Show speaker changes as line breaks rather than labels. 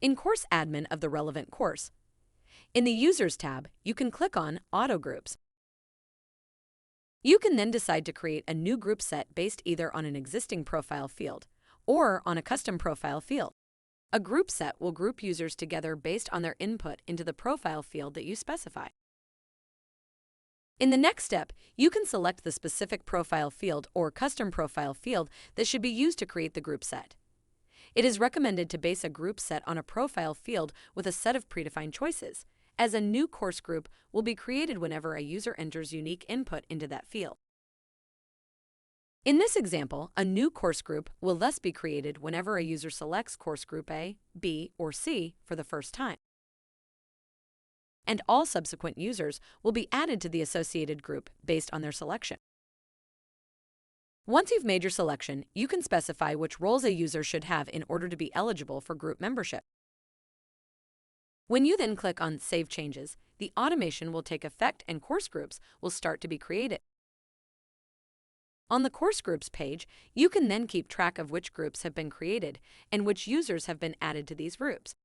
In Course Admin of the relevant course, in the Users tab, you can click on Auto Groups. You can then decide to create a new group set based either on an existing profile field or on a custom profile field. A group set will group users together based on their input into the profile field that you specify. In the next step, you can select the specific profile field or custom profile field that should be used to create the group set. It is recommended to base a group set on a profile field with a set of predefined choices, as a new course group will be created whenever a user enters unique input into that field. In this example, a new course group will thus be created whenever a user selects course group A, B, or C for the first time. And all subsequent users will be added to the associated group based on their selection. Once you've made your selection, you can specify which roles a user should have in order to be eligible for group membership. When you then click on Save Changes, the automation will take effect and course groups will start to be created. On the Course Groups page, you can then keep track of which groups have been created and which users have been added to these groups.